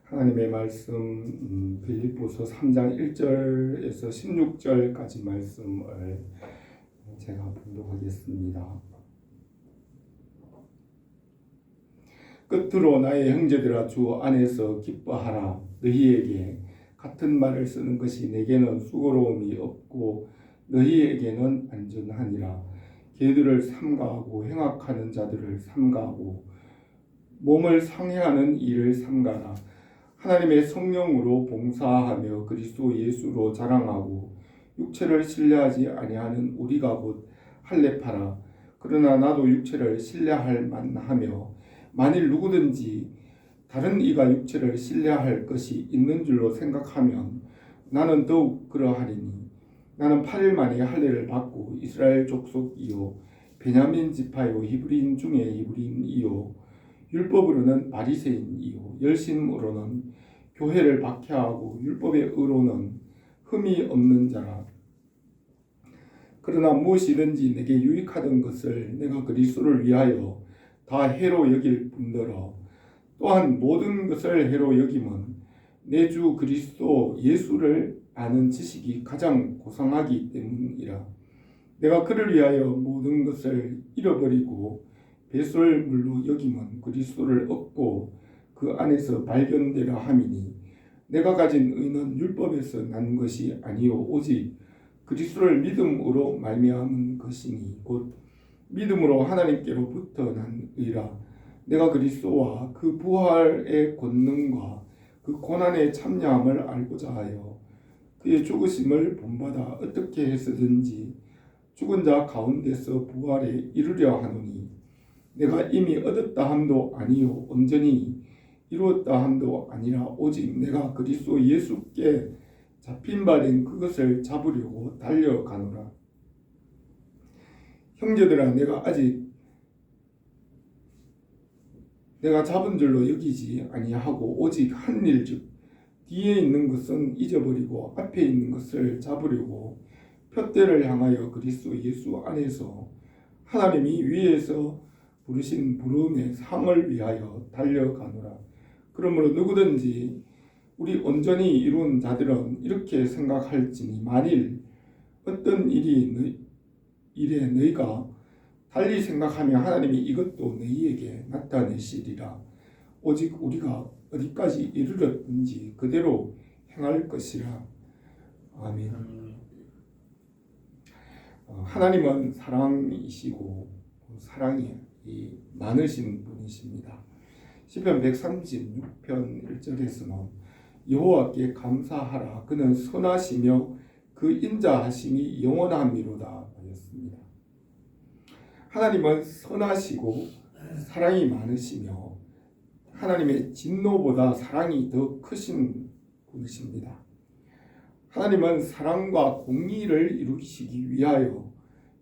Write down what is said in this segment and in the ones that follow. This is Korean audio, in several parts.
하나님의 말씀 빌립보서 3장 1절에서 16절까지 말씀을 제가 봉독하겠습니다. 끝으로 나의 형제들아 주 안에서 기뻐하라. 너희에게 같은 말을 쓰는 것이 내게는 수고로움이 없고 너희에게는 안전하니라. 개들을 삼가하고 행악하는 자들을 삼가하고 몸을 상해하는 일을 삼가라. 하나님의 성령으로 봉사하며 그리스도 예수로 자랑하고 육체를 신뢰하지 아니하는 우리가 곧 할례파라. 그러나 나도 육체를 신뢰할 만하며 만일 누구든지 다른 이가 육체를 신뢰할 것이 있는 줄로 생각하면 나는 더욱 그러하리니 나는 8일 만에 할례를 받고 이스라엘 족속이요 베냐민 지파요 히브리인 중에 히브리인이요 율법으로는 바리새인이요 열심으로는 교회를 박해하고 율법의 의로는 흠이 없는 자라. 그러나 무엇이든지 내게 유익하던 것을 내가 그리스도를 위하여 다 해로 여길 뿐더러 또한 모든 것을 해로 여김은 내 주 그리스도 예수를 아는 지식이 가장 고상하기 때문이라. 내가 그를 위하여 모든 것을 잃어버리고 배설물로 여김은 그리스도를 얻고 그 안에서 발견되려 함이니 내가 가진 의는 율법에서 난 것이 아니요 오직 그리스도를 믿음으로 말미암은 것이니 곧 믿음으로 하나님께로부터 난 의라. 내가 그리스도와 그 부활의 권능과 그 고난의 참여함을 알고자 하여 그의 죽으심을 본받아 어떻게 해서든지 죽은 자 가운데서 부활에 이르려 하노니 내가 이미 얻었다 함도 아니요 온전히 이루었다 함도 아니라 오직 내가 그리스도 예수께 잡힌 바 된 그것을 잡으려고 달려가노라. 형제들아 내가 잡은 줄로 여기지 아니하고 오직 한 일즉 뒤에 있는 것은 잊어버리고 앞에 있는 것을 잡으려고 표대를 향하여 그리스도 예수 안에서 하나님이 위에서 부르신 부름의 상을 위하여 달려가노라. 그러므로 누구든지 우리 온전히 이룬 자들은 이렇게 생각할지니 만일 어떤 일에 너희가 달리 생각하며 하나님이 이것도 너희에게 나타내시리라. 오직 우리가 어디까지 이르렀는지 그대로 행할 것이라. 아멘. 하나님은 사랑이시고 사랑이 많으신 분이십니다. 시편 136편 1절에서는 여호와께 감사하라. 그는 선하시며 그 인자하심이 영원함이로다 하였습니다. 하나님은 선하시고 사랑이 많으시며 하나님의 진노보다 사랑이 더 크신 분이십니다. 하나님은 사랑과 공의를 이루시기 위하여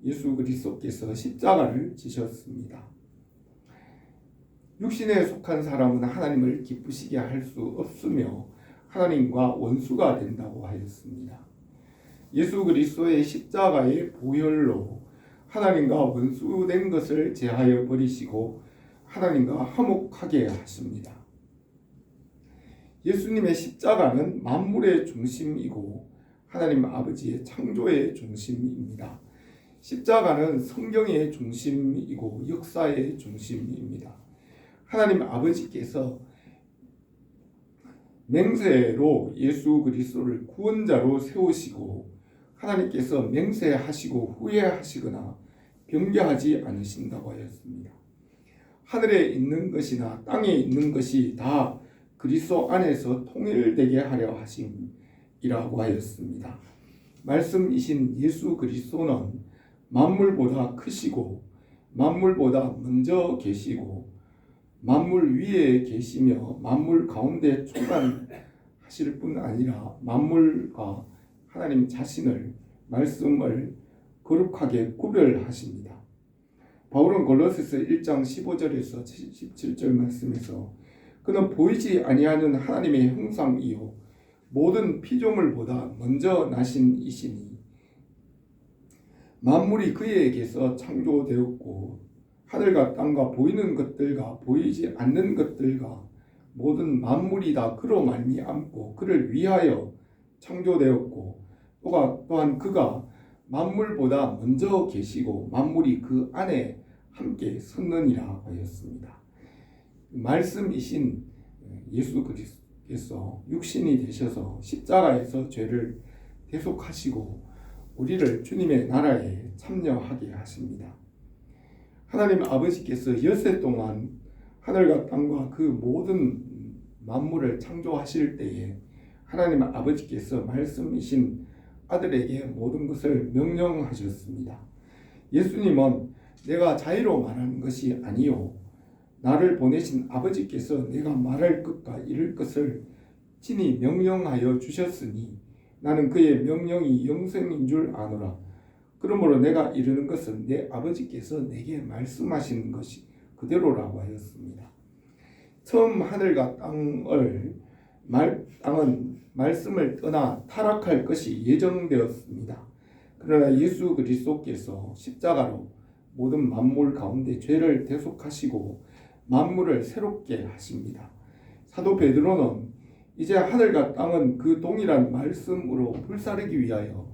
예수 그리스도께서 십자가를 지셨습니다. 육신에 속한 사람은 하나님을 기쁘시게 할 수 없으며 하나님과 원수가 된다고 하였습니다. 예수 그리스도의 십자가의 보혈로 하나님과 원수된 것을 제하여 버리시고 하나님과 화목하게 하십니다. 예수님의 십자가는 만물의 중심이고 하나님 아버지의 창조의 중심입니다. 십자가는 성경의 중심이고 역사의 중심입니다. 하나님 아버지께서 맹세로 예수 그리스도를 구원자로 세우시고 하나님께서 맹세하시고 후회하시거나 변개하지 않으신다고 하였습니다. 하늘에 있는 것이나 땅에 있는 것이 다 그리스도 안에서 통일되게 하려 하심이라고 하였습니다. 말씀이신 예수 그리스도는 만물보다 크시고 만물보다 먼저 계시고 만물 위에 계시며 만물 가운데 충만하실 뿐 아니라 만물과 하나님 자신을 말씀을 거룩하게 구별하십니다. 바울은 골로새서 1장 15절에서 17절 말씀에서 그는 보이지 아니하는 하나님의 형상이요 모든 피조물보다 먼저 나신 이시니 만물이 그에게서 창조되었고 하늘과 땅과 보이는 것들과 보이지 않는 것들과 모든 만물이 다 그로 말미암고 그를 위하여 창조되었고 또한 그가 만물보다 먼저 계시고 만물이 그 안에 함께 섰느니라 하였습니다. 말씀이신 예수 그리스도께서 육신이 되셔서 십자가에서 죄를 대속하시고 우리를 주님의 나라에 참여하게 하십니다. 하나님 아버지께서 엿새 동안 하늘과 땅과 그 모든 만물을 창조하실 때에 하나님 아버지께서 말씀이신 아들에게 모든 것을 명령하셨습니다. 예수님은 내가 자의로 말하는 것이 아니요 나를 보내신 아버지께서 내가 말할 것과 이룰 것을 친히 명령하여 주셨으니 나는 그의 명령이 영생인 줄 아노라. 그러므로 내가 이르는 것은 내 아버지께서 내게 말씀하시는 것이 그대로라고 하였습니다. 처음 하늘과 땅은 말씀을 떠나 타락할 것이 예정되었습니다. 그러나 예수 그리스도께서 십자가로 모든 만물 가운데 죄를 대속하시고 만물을 새롭게 하십니다. 사도 베드로는 이제 하늘과 땅은 그 동일한 말씀으로 불사르기 위하여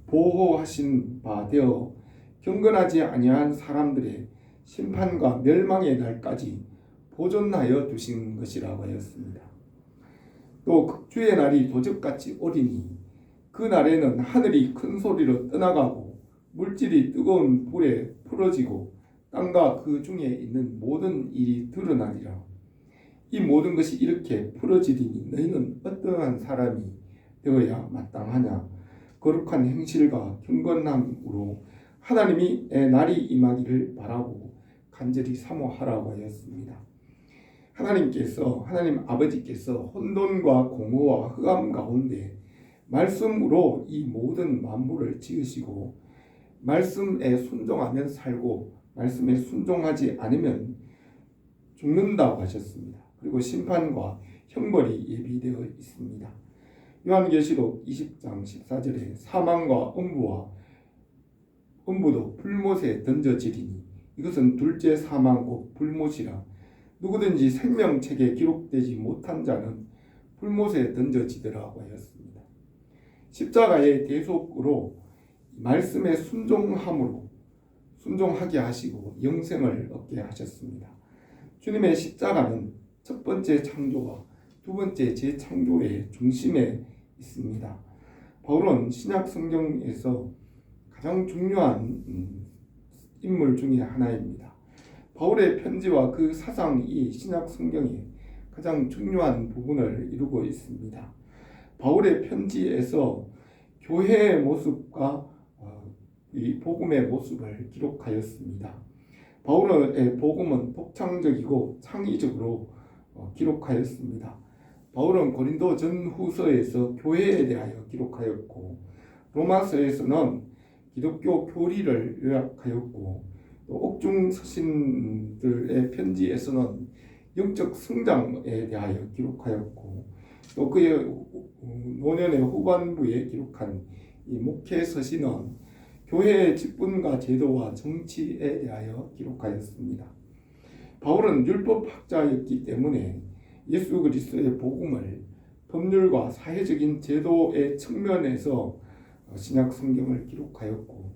보호하신 바 되어 경건하지 아니한 사람들의 심판과 멸망의 날까지 보존하여 두신 것이라고 하였습니다. 또 극주의 날이 도적같이 오리니 그 날에는 하늘이 큰 소리로 떠나가고 물질이 뜨거운 불에 풀어지고 땅과 그 중에 있는 모든 일이 드러나리라. 이 모든 것이 이렇게 풀어지리니 너희는 어떠한 사람이 되어야 마땅하냐. 거룩한 행실과 경건함으로 하나님이 내 날이 임하기를 바라고 간절히 사모하라고 하였습니다. 하나님 아버지께서 혼돈과 공허와 흑암 가운데 말씀으로 이 모든 만물을 지으시고 말씀에 순종하면 살고 말씀에 순종하지 않으면 죽는다고 하셨습니다. 그리고 심판과 형벌이 예비되어 있습니다. 요한계시록 20장 14절에 사망과 음부도 불못에 던져지리니 이것은 둘째 사망 곧 불못이라. 누구든지 생명책에 기록되지 못한 자는 불못에 던져지더라고 하였습니다. 십자가의 대속으로 말씀에 순종하게 하시고 영생을 얻게 하셨습니다. 주님의 십자가는 첫 번째 창조와 두 번째 재창조의 중심에 있습니다. 바울은 신약 성경에서 가장 중요한 인물 중에 하나입니다. 바울의 편지와 그 사상이 신약 성경의 가장 중요한 부분을 이루고 있습니다. 바울의 편지에서 교회의 모습과 이 복음의 모습을 기록하였습니다. 바울의 복음은 독창적이고 창의적으로 기록하였습니다. 바울은 고린도 전후서에서 교회에 대하여 기록하였고 로마서에서는 기독교 교리를 요약하였고 또 옥중 서신들의 편지에서는 영적 성장에 대하여 기록하였고 또 그의 노년의 후반부에 기록한 이 목회 서신은 교회의 직분과 제도와 정치에 대하여 기록하였습니다. 바울은 율법학자였기 때문에 예수 그리스도의 복음을 법률과 사회적인 제도의 측면에서 신약 성경을 기록하였고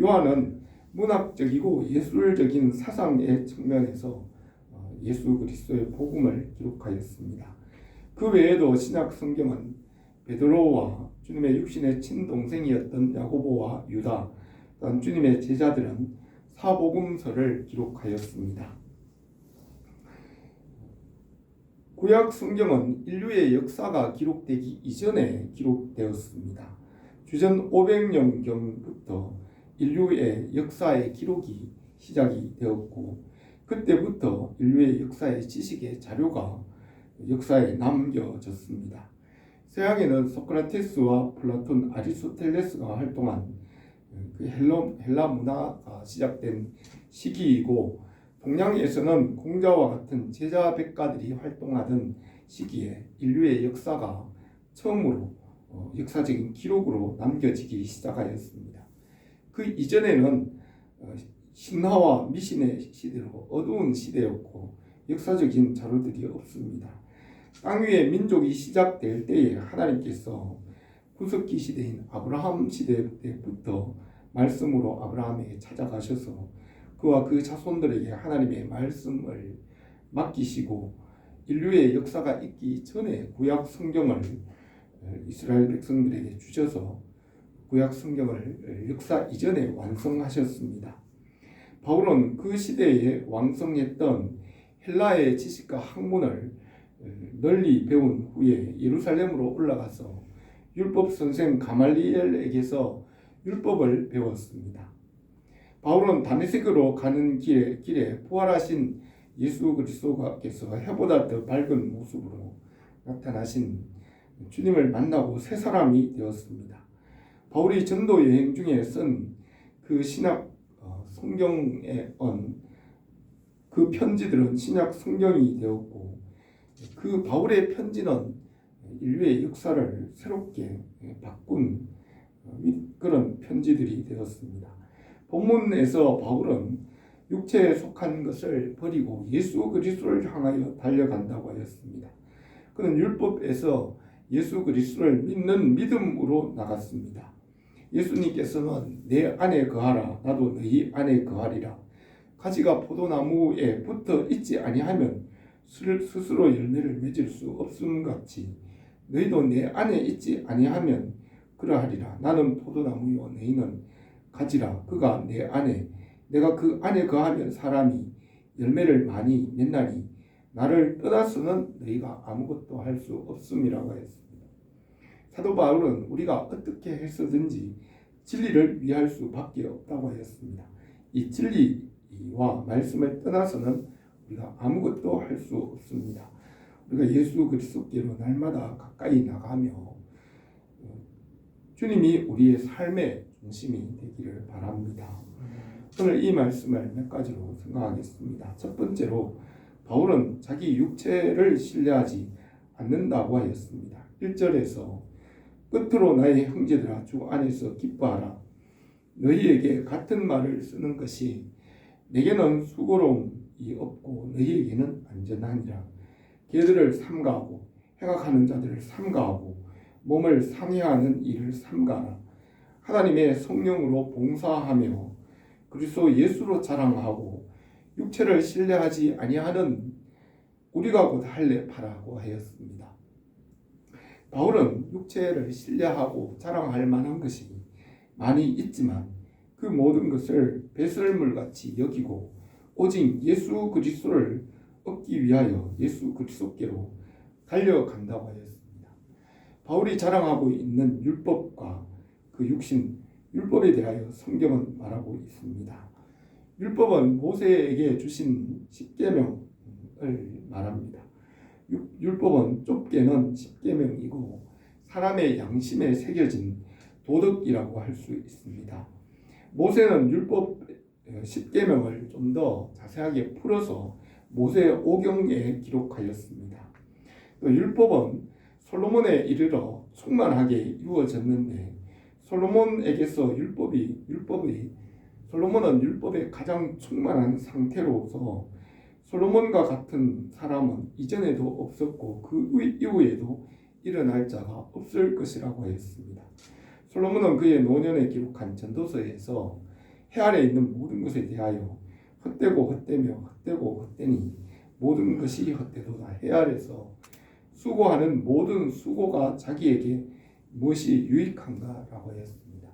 요한은 문학적이고 예술적인 사상의 측면에서 예수 그리스도의 복음을 기록하였습니다. 그 외에도 신약 성경은 베드로와 주님의 육신의 친동생이었던 야고보와 유다, 또한 주님의 제자들은 사복음서를 기록하였습니다. 구약 성경은 인류의 역사가 기록되기 이전에 기록되었습니다. 주전 500년경부터 인류의 역사의 기록이 시작이 되었고 그때부터 인류의 역사의 지식의 자료가 역사에 남겨졌습니다. 서양에는 소크라테스와 플라톤, 아리스토텔레스가 활동한 그 헬라 문화가 시작된 시기이고 동양에서는 공자와 같은 제자 백가들이 활동하던 시기에 인류의 역사가 처음으로 역사적인 기록으로 남겨지기 시작하였습니다. 그 이전에는 신화와 미신의 시대로 어두운 시대였고 역사적인 자료들이 없습니다. 땅 위에 민족이 시작될 때에 하나님께서 구석기 시대인 아브라함 시대 때부터 말씀으로 아브라함에게 찾아가셔서 그와 그 자손들에게 하나님의 말씀을 맡기시고 인류의 역사가 있기 전에 구약 성경을 이스라엘 백성들에게 주셔서 구약 성경을 역사 이전에 완성하셨습니다. 바울은 그 시대에 왕성했던 헬라의 지식과 학문을 널리 배운 후에 예루살렘으로 올라가서 율법 선생 가말리엘에게서 율법을 배웠습니다. 바울은 다메섹으로 가는 길에 부활하신 예수 그리스도께서 해보다 더 밝은 모습으로 나타나신 주님을 만나고 새 사람이 되었습니다. 바울이 전도 여행 중에 쓴 그 신약 성경에 온 그 편지들은 신약 성경이 되었고 그 바울의 편지는 인류의 역사를 새롭게 바꾼 그런 편지들이 되었습니다. 본문에서 바울은 육체에 속한 것을 버리고 예수 그리스도를 향하여 달려간다고 하였습니다. 그는 율법에서 예수 그리스도를 믿는 믿음으로 나갔습니다. 예수님께서는 내 안에 거하라 나도 너희 안에 거하리라. 가지가 포도나무에 붙어 있지 아니하면 스스로 열매를 맺을 수 없음같이 너희도 내 안에 있지 아니하면 그러하리라. 나는 포도나무요 너희는 가지라. 그가 내 안에 내가 그 안에 거하면 사람이 열매를 많이 맺나니 나를 떠나서는 너희가 아무것도 할 수 없음이라고 했습니다. 사도 바울은 우리가 어떻게 해서든지 진리를 위할 수밖에 없다고 하였습니다. 이 진리와 말씀을 떠나서는 우리가 아무것도 할 수 없습니다. 우리가 예수 그리스도께로 날마다 가까이 나가며 주님이 우리의 삶의 중심이 되기를 바랍니다. 오늘 이 말씀을 몇 가지로 생각하겠습니다. 첫 번째로 바울은 자기 육체를 신뢰하지 않는다고 하였습니다. 1절에서 끝으로 나의 형제들아 주 안에서 기뻐하라. 너희에게 같은 말을 쓰는 것이 내게는 수고로움이 없고 너희에게는 안전하니라. 개들을 삼가하고 해각하는 자들을 삼가하고 몸을 상해하는 일을 삼가하라. 하나님의 성령으로 봉사하며 그리스도 예수로 자랑하고 육체를 신뢰하지 아니하는 우리가 곧 할례파라고 하였습니다. 바울은 육체를 신뢰하고 자랑할 만한 것이 많이 있지만 그 모든 것을 배설물같이 여기고 오직 예수 그리스도를 얻기 위하여 예수 그리스도께로 달려간다고 하였습니다. 바울이 자랑하고 있는 율법과 그 육신, 율법에 대하여 성경은 말하고 있습니다. 율법은 모세에게 주신 십계명을 말합니다. 율법은 좁게는 십계명이고 사람의 양심에 새겨진 도덕이라고 할 수 있습니다. 모세는 율법 십계명을 좀 더 자세하게 풀어서 모세 오경에 기록하였습니다. 율법은 솔로몬에 이르러 충만하게 이루어졌는데 솔로몬에게서 솔로몬은 율법에 가장 충만한 상태로서 솔로몬과 같은 사람은 이전에도 없었고 그 이후에도 일어날 자가 없을 것이라고 했습니다. 솔로몬은 그의 노년에 기록한 전도서에서 해 아래 있는 모든 것에 대하여 헛되고 헛되며 헛되고 헛되니 모든 것이 헛되도다. 해 아래서 수고하는 모든 수고가 자기에게 무엇이 유익한가라고 했습니다.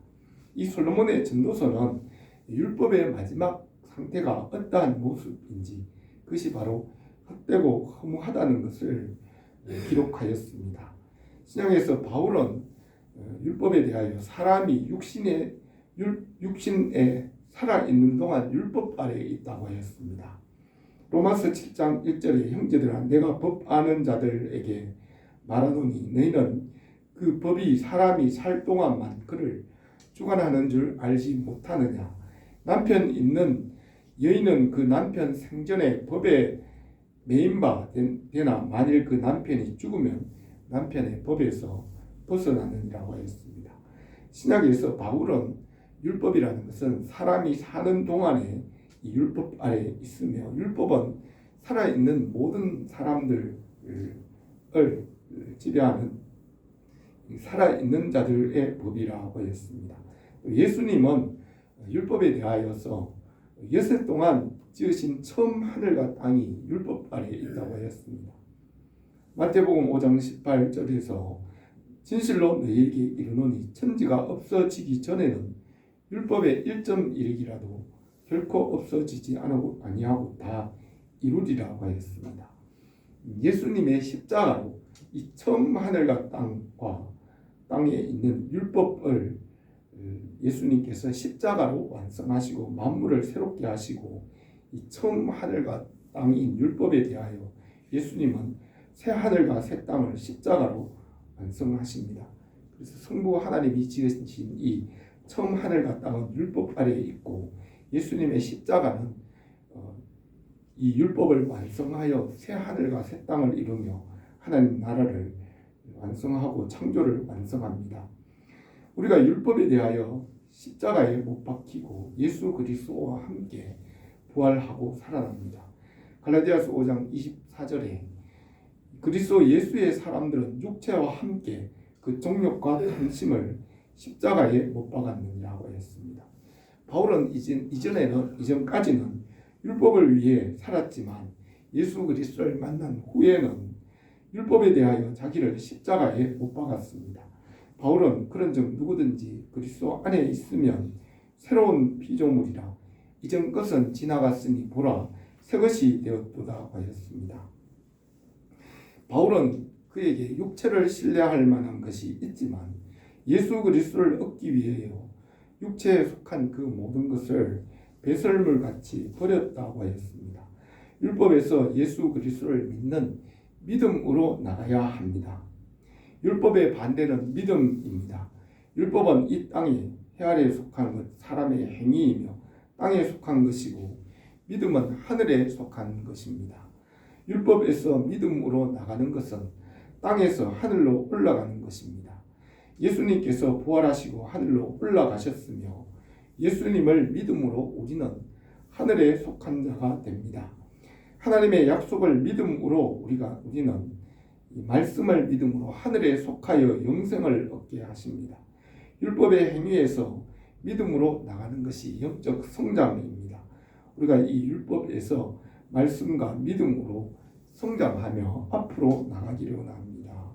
이 솔로몬의 전도서는 율법의 마지막 상태가 어떠한 모습인지 그것이 바로 헛되고 허무하다는 것을 기록하였습니다. 신약에서 바울은 율법에 대하여 사람이 육신에 살아있는 동안 율법 아래에 있다고 하였습니다. 로마서 7장 1절에 형제들아 내가 법 아는 자들에게 말하노니 너희는 그 법이 사람이 살 동안만 그를 주관하는 줄 알지 못하느냐. 남편 있는 여인은 그 남편 생전에 법에 매인바 되나 만일 그 남편이 죽으면 남편의 법에서 벗어나느니라고 하였습니다. 신약에서 바울은 율법이라는 것은 사람이 사는 동안에 이 율법 아래에 있으며 율법은 살아있는 모든 사람들을 지배하는 살아있는 자들의 법이라고 했습니다. 예수님은 율법에 대하여서 여세 동안 지으신 처음 하늘과 땅이 율법 아래에 있다고 했습니다. 마태복음 5장 18절에서 진실로 너희에게 이르노니 천지가 없어지기 전에는 율법의 1.1핵이라도 결코 없어지지 아니하고 다 이루리라고 하였습니다. 예수님의 십자가로 이 처음 하늘과 땅에 있는 율법을 예수님께서 십자가로 완성하시고 만물을 새롭게 하시고 이 처음 하늘과 땅인 율법에 대하여 예수님은 새 하늘과 새 땅을 십자가로 완성하십니다. 그래서 성부 하나님이 지으신 이 처음 하늘과 땅은 율법 아래에 있고 예수님의 십자가는 이 율법을 완성하여 새 하늘과 새 땅을 이루며 하나님 나라를 완성하고 창조를 완성합니다. 우리가 율법에 대하여 십자가에 못 박히고 예수 그리스도와 함께 부활하고 살아납니다. 갈라디아서 5장 24절에 그리스도 예수의 사람들은 육체와 함께 그 정욕과 탐심을 십자가에 못 박았느니라고 했습니다. 바울은 이전까지는 율법을 위해 살았지만 예수 그리스도를 만난 후에는 율법에 대하여 자기를 십자가에 못 박았습니다. 바울은 그런즉 누구든지 그리스도 안에 있으면 새로운 피조물이라 이전 것은 지나갔으니 보라 새 것이 되었도다 하였습니다. 바울은 그에게 육체를 신뢰할 만한 것이 있지만 예수 그리스도를 얻기 위하여 육체에 속한 그 모든 것을 배설물같이 버렸다고 하였습니다. 율법에서 예수 그리스도를 믿는 믿음으로 나가야 합니다. 율법의 반대는 믿음입니다. 율법은 이 땅의 해아래에 속한 것, 사람의 행위이며 땅에 속한 것이고 믿음은 하늘에 속한 것입니다. 율법에서 믿음으로 나가는 것은 땅에서 하늘로 올라가는 것입니다. 예수님께서 부활하시고 하늘로 올라가셨으며 예수님을 믿음으로 우리는 하늘에 속한 자가 됩니다. 하나님의 약속을 믿음으로 우리는 이 말씀을 믿음으로 하늘에 속하여 영생을 얻게 하십니다. 율법의 행위에서 믿음으로 나가는 것이 영적 성장입니다. 우리가 이 율법에서 말씀과 믿음으로 성장하며 앞으로 나가기를 원합니다.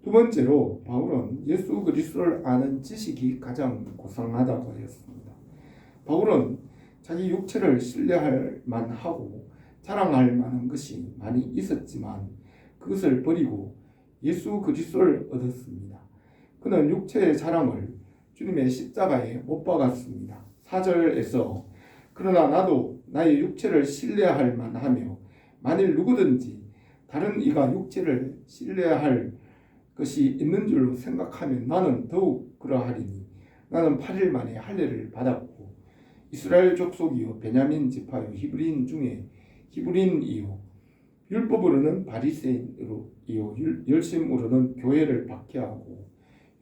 두 번째로 바울은 예수 그리스도를 아는 지식이 가장 고상하다고 하였습니다. 바울은 자기 육체를 신뢰할 만하고 자랑할 만한 것이 많이 있었지만 그것을 버리고 예수 그리스도를 얻었습니다. 그는 육체의 자랑을 주님의 십자가에 못 박았습니다. 4절에서 그러나 나도 나의 육체를 신뢰할 만하며 만일 누구든지 다른 이가 육체를 신뢰할 것이 있는 줄로 생각하면 나는 더욱 그러하리니 나는 8일 만에 할례를 받았고 이스라엘 족속이요 베냐민 지파요 히브리인 중에 히브리인이요 율법으로는 바리새인이요 열심으로는 교회를 박해하고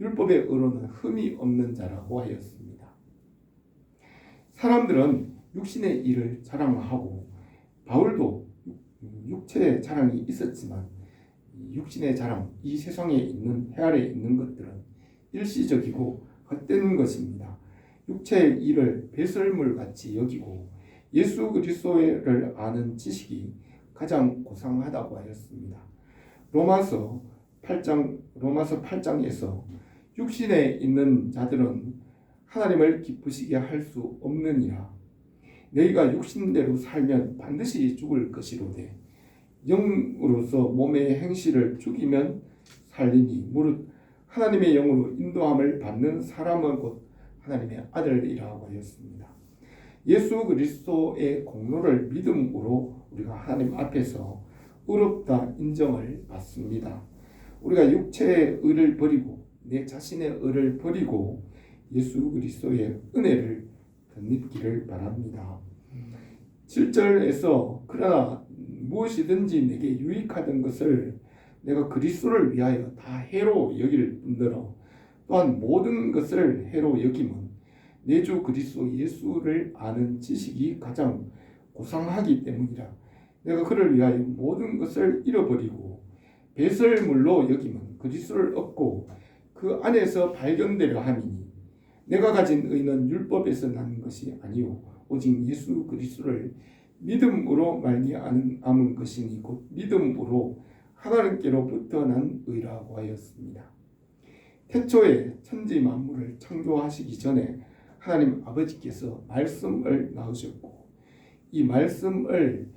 율법의 의로는 흠이 없는 자라고 하였습니다. 사람들은 육신의 일을 자랑하고 바울도 육체의 자랑이 있었지만 육신의 자랑, 이 세상에 있는 해아래에 있는 것들은 일시적이고 헛된 것입니다. 육체의 일을 배설물같이 여기고 예수 그리스도를 아는 지식이 가장 고상하다고 하였습니다. 로마서 8장에서 육신에 있는 자들은 하나님을 기쁘시게 할 수 없느니라. 너희가 육신대로 살면 반드시 죽을 것이로되 영으로서 몸의 행실을 죽이면 살리니 무릇 하나님의 영으로 인도함을 받는 사람은 곧 하나님의 아들이라고 하였습니다. 예수 그리스도의 공로를 믿음으로 우리가 하나님 앞에서 의롭다 인정을 받습니다. 우리가 육체의 의를 버리고 내 자신의 의를 버리고 예수 그리스도의 은혜를 덧입기를 바랍니다. 7절에서 그러나 무엇이든지 내게 유익하던 것을 내가 그리스도를 위하여 다 해로 여길 뿐더러 또한 모든 것을 해로 여김은 내 주 그리스도 예수를 아는 지식이 가장 고상하기 때문이라. 내가 그를 위하여 모든 것을 잃어버리고 배설물로 여기면 그리스도를 얻고 그 안에서 발견되려 함이니 내가 가진 의는 율법에서 난 것이 아니요 오직 예수 그리스도를 믿음으로 말미암은 것이니 곧 믿음으로 하나님께로부터 난 의라고 하였습니다. 태초에 천지 만물을 창조하시기 전에 하나님 아버지께서 말씀을 낳으셨고 이 말씀을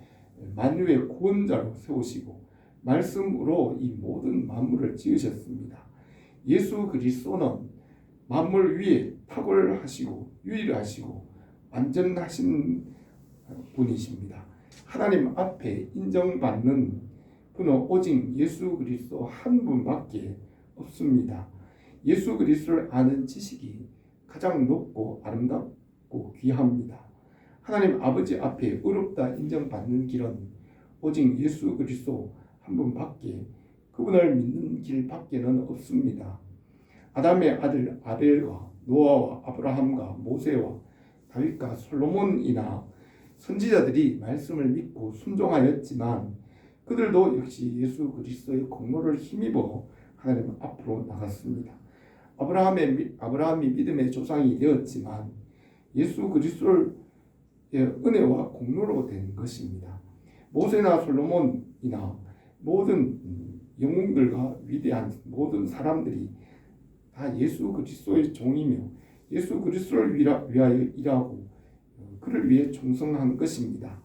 만유의 구원자로 세우시고 말씀으로 이 모든 만물을 지으셨습니다. 예수 그리스도는 만물 위에 탁월하시고 유일하시고 완전하신 분이십니다. 하나님 앞에 인정받는 분은 오직 예수 그리스도 한 분밖에 없습니다. 예수 그리스도를 아는 지식이 가장 높고 아름답고 귀합니다. 하나님 아버지 앞에 의롭다 인정받는 길은 오직 예수 그리스도 한 분밖에 그분을 믿는 길밖에는 없습니다. 아담의 아들 아벨과 노아와 아브라함과 모세와 다윗과 솔로몬이나 선지자들이 말씀을 믿고 순종하였지만 그들도 역시 예수 그리스도의 공로를 힘입어 하나님 앞으로 나갔습니다. 아브라함이 믿음의 조상이 되었지만 예수 그리스도의 은혜와 공로로 된 것입니다. 모세나 솔로몬이나 모든 영웅들과 위대한 모든 사람들이 다 예수 그리스도의 종이며 예수 그리스도를 위하여 일하고 그를 위해 충성한 것입니다.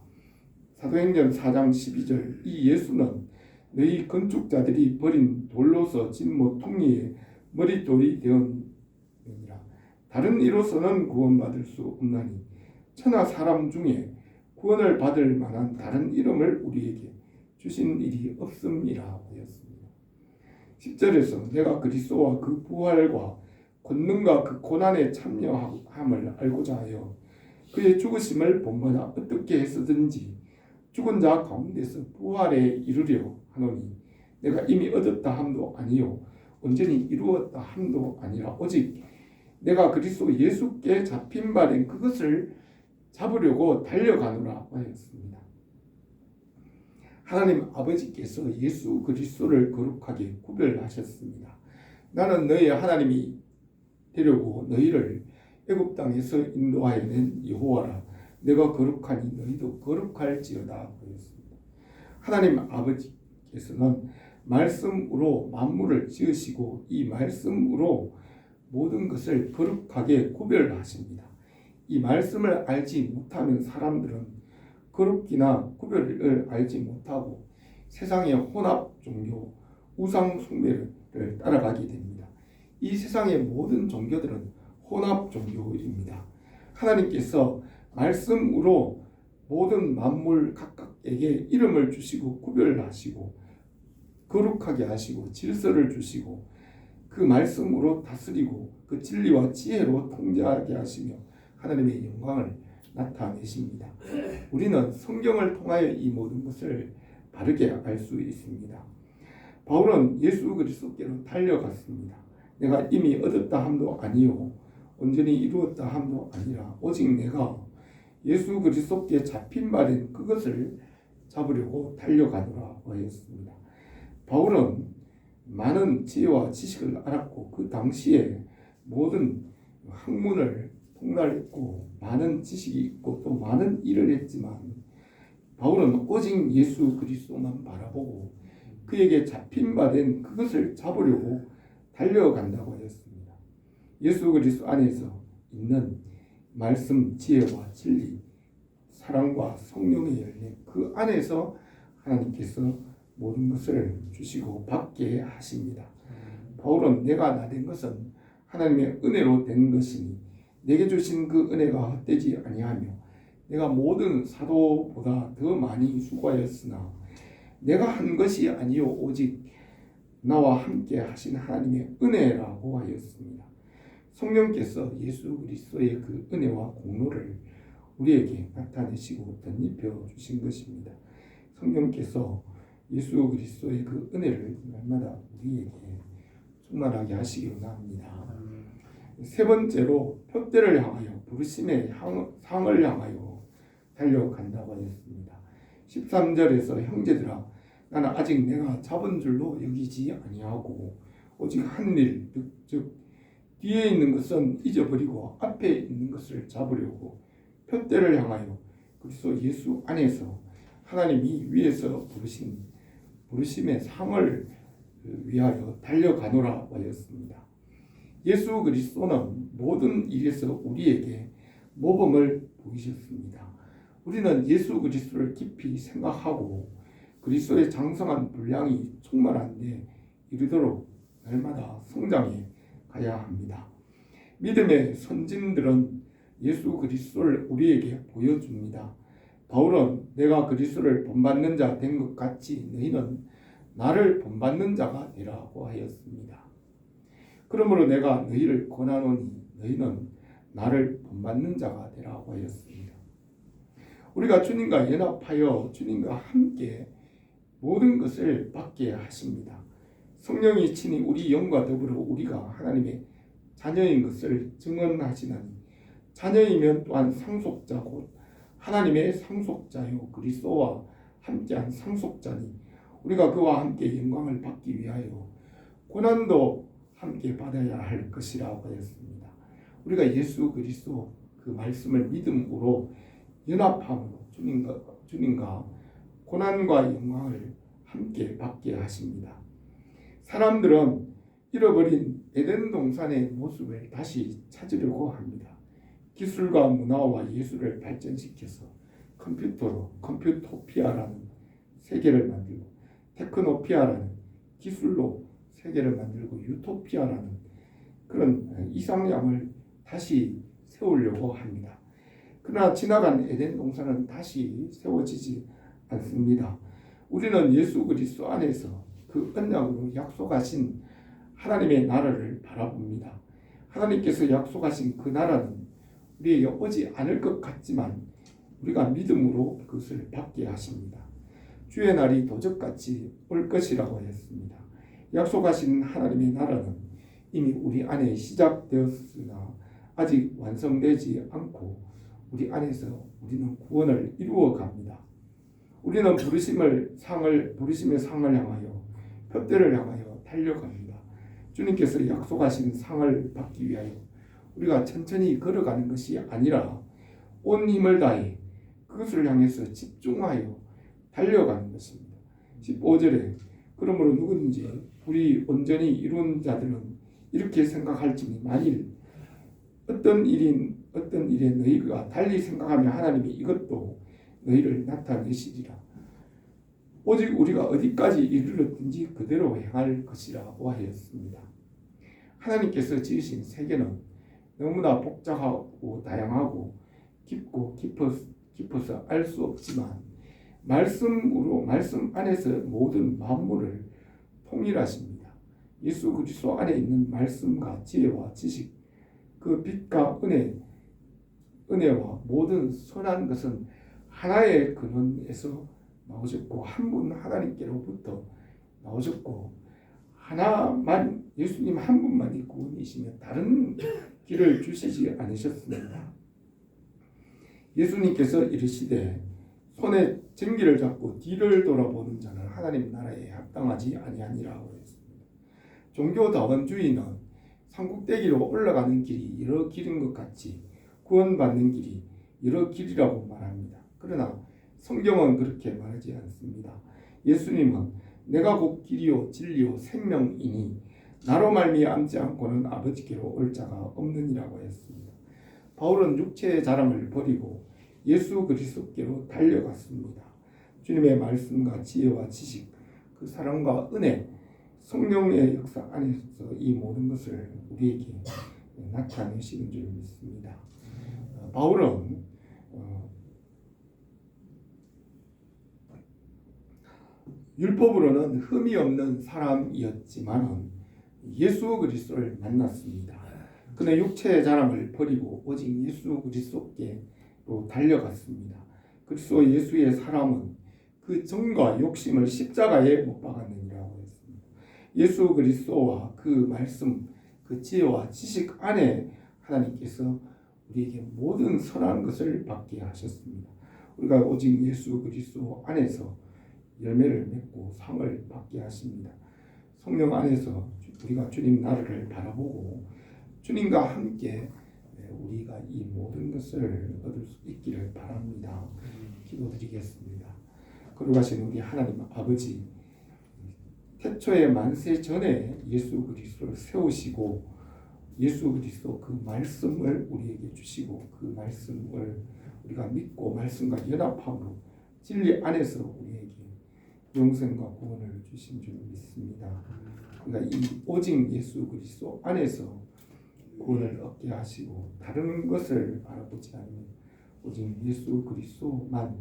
사도행전 4장 12절 이 예수는 너희 건축자들이 버린 돌로서 진 모퉁이의 머릿돌이 되었느니라. 다른 이로서는 구원받을 수 없나니 천하 사람 중에 구원을 받을 만한 다른 이름을 우리에게 주신 일이 없음이라 하였습니다. 10절에서 내가 그리스도와 그 부활과 권능과 그 고난에 참여함을 알고자 하여 그의 죽으심을 본받아 어떻게 해서든지 죽은 자 가운데서 부활에 이르려 하노니 내가 이미 얻었다 함도 아니요 온전히 이루었다 함도 아니라 오직 내가 그리스도 예수께 잡힌 바 된 그것을 잡으려고 달려가노라 하였습니다. 하나님 아버지께서 예수 그리스도를 거룩하게 구별하셨습니다. 나는 너희 하나님이 되려고 너희를 애굽 땅에서 인도하여 낸 여호와라. 내가 거룩하니 너희도 거룩할지어다 하였습니다. 하나님 아버지께서는 말씀으로 만물을 지으시고 이 말씀으로 모든 것을 거룩하게 구별하십니다. 이 말씀을 알지 못하는 사람들은 거룩기나 구별을 알지 못하고 세상의 혼합 종교, 우상 숭배를 따라가게 됩니다. 이 세상의 모든 종교들은 혼합 종교입니다. 하나님께서 말씀으로 모든 만물 각각에게 이름을 주시고 구별하시고 거룩하게 하시고 질서를 주시고 그 말씀으로 다스리고 그 진리와 지혜로 통제하게 하시며 하나님의 영광을 나타내십니다. 우리는 성경을 통하여 이 모든 것을 바르게 알 수 있습니다. 바울은 예수 그리스도께로 달려갔습니다. 내가 이미 얻었다 함도 아니요 온전히 이루었다 함도 아니라 오직 내가 예수 그리스도께 잡힌 바 된 그것을 잡으려고 달려가노라 하였습니다. 바울은 많은 지혜와 지식을 알았고 그 당시에 모든 학문을 통달했고 많은 지식이 있고 또 많은 일을 했지만 바울은 오직 예수 그리스도만 바라보고 그에게 잡힌 바 된 그것을 잡으려고 달려간다고 하였습니다. 예수 그리스도 안에서 있는 말씀, 지혜와 진리, 사랑과 성령의 열매 그 안에서 하나님께서 모든 것을 주시고 받게 하십니다. 바울은 내가 나된 것은 하나님의 은혜로 된 것이니 내게 주신 그 은혜가 헛되지 아니하며 내가 모든 사도보다 더 많이 수고하였으나 내가 한 것이 아니요 오직 나와 함께 하신 하나님의 은혜라고 하였습니다. 성령께서 예수 그리스도의 그 은혜와 공로를 우리에게 나타내시고 덧입혀 주신 것입니다. 성령께서 예수 그리스도의 그 은혜를 날마다 우리에게 충만하게 하시기로 합니다. 세 번째로 표대를 향하여 부르심의 상을 향하여 달려간다고 하였습니다. 13절에서 형제들아 나는 아직 내가 잡은 줄로 여기지 아니하고 오직 한 일, 즉 뒤에 있는 것은 잊어버리고 앞에 있는 것을 잡으려고 표대를 향하여 그리스도 예수 안에서 하나님이 위에서 부르심의 상을 위하여 달려가노라 하였습니다. 예수 그리스도는 모든 일에서 우리에게 모범을 보이셨습니다. 우리는 예수 그리스도를 깊이 생각하고 그리스도의 장성한 분량이 충만한 데 이르도록 날마다 성장해 가야 합니다. 믿음의 선진들은 예수 그리스도를 우리에게 보여줍니다. 바울은 내가 그리스도를 본받는 자 된 것 같이 너희는 나를 본받는 자가 되라고 하였습니다. 그러므로 내가 너희를 권하노니 너희는 나를 본받는 자가 되라고 하였습니다. 우리가 주님과 연합하여 주님과 함께 모든 것을 받게 하십니다. 성령이 친히 우리 영과 더불어 우리가 하나님의 자녀인 것을 증언하시나니 자녀이면 또한 상속자 곧 하나님의 상속자요 그리스도와 함께한 상속자니 우리가 그와 함께 영광을 받기 위하여 고난도 함께 받아야 할 것이라고 하였습니다. 우리가 예수 그리스도 그 말씀을 믿음으로 연합함으로 주님과 고난과 영광을 함께 받게 하십니다. 사람들은 잃어버린 에덴 동산의 모습을 다시 찾으려고 합니다. 기술과 문화와 예술을 발전시켜서 컴퓨토피아라는 세계를 만들고 테크노피아라는 기술로 세계를 만들고 유토피아라는 그런 이상향을 다시 세우려고 합니다. 그러나 지나간 에덴 동산은 다시 세워지지 않습니다. 우리는 예수 그리스도 안에서 그 언약으로 약속하신 하나님의 나라를 바라봅니다. 하나님께서 약속하신 그 나라는 우리에게 오지 않을 것 같지만 우리가 믿음으로 그것을 받게 하십니다. 주의 날이 도적같이 올 것이라고 했습니다. 약속하신 하나님의 나라는 이미 우리 안에 시작되었으나 아직 완성되지 않고 우리 안에서 우리는 구원을 이루어 갑니다. 우리는 부르심의 상을 향하여 표대를 향하여 달려갑니다. 주님께서 약속하신 상을 받기 위하여 우리가 천천히 걸어가는 것이 아니라 온 힘을 다해 그것을 향해서 집중하여 달려가는 것입니다. 15절에 그러므로 누구든지 불이 온전히 이룬 자들은 이렇게 생각할지니 만일 어떤 일에 너희가 달리 생각하면 하나님이 이것도 너희를 나타내시리라. 오직 우리가 어디까지 이르렀든지 그대로 행할 것이라고 하였습니다. 하나님께서 지으신 세계는 너무나 복잡하고 다양하고 깊고 깊어서 알 수 없지만 말씀 안에서 모든 만물을 통일하십니다. 예수 그리스도 안에 있는 말씀과 지혜와 지식, 그 빛과 은혜와 모든 선한 것은 하나의 근원에서 나오셨고 한 분 하나님께로부터 나오셨고 하나만 예수님 한 분만이 구원이시며 다른 길을 주시지 않으셨습니다. 예수님께서 이르시되 손에 쟁기를 잡고 뒤를 돌아보는 자는 하나님 나라에 합당하지 아니하니라고 했습니다. 종교다원주의는 산꼭대기로 올라가는 길이 여러 길인 것 같이 구원받는 길이 여러 길이라고 말합니다. 그러나 성경은 그렇게 말하지 않습니다. 예수님은 내가 곧 길이요 진리요 생명이니 나로 말미암지 않고는 아버지께로 올 자가 없느니라고 했습니다. 바울은 육체의 자랑을 버리고 예수 그리스도께로 달려갔습니다. 주님의 말씀과 지혜와 지식, 그 사랑과 은혜, 성령의 역사 안에서 이 모든 것을 우리에게 나타내시는 줄 믿습니다. 바울은 율법으로는 흠이 없는 사람이었지만 예수 그리스도를 만났습니다. 그는 육체의 자랑을 버리고 오직 예수 그리스도께로 달려갔습니다. 그리스도 예수의 사람은 그 정과 욕심을 십자가에 못 박았느니라고 했습니다. 예수 그리스도와 그 말씀, 그 지혜와 지식 안에 하나님께서 우리에게 모든 선한 것을 받게 하셨습니다. 우리가 오직 예수 그리스도 안에서 열매를 맺고 상을 받게 하십니다. 성령 안에서 우리가 주님 나라를 바라보고 주님과 함께 우리가 이 모든 것을 얻을 수 있기를 바랍니다. 기도드리겠습니다. 거룩하신 우리 하나님 아버지, 태초의 만세 전에 예수 그리스도를 세우시고 예수 그리스도 그 말씀을 우리에게 주시고 그 말씀을 우리가 믿고 말씀과 연합함으로 진리 안에서 우리에게 영생과 구원을 주신 줄 믿습니다. 그러니까 이 오직 예수 그리스도 안에서 구원을 얻게 하시고 다른 것을 바라보지 않으면 오직 예수 그리스도만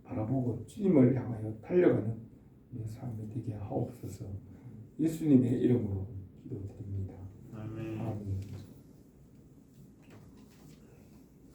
바라보고 주님을 향하여 달려가는 우리의 삶이 되게 하옵소서. 예수님의 이름으로 기도드립니다. 아멘. 아멘.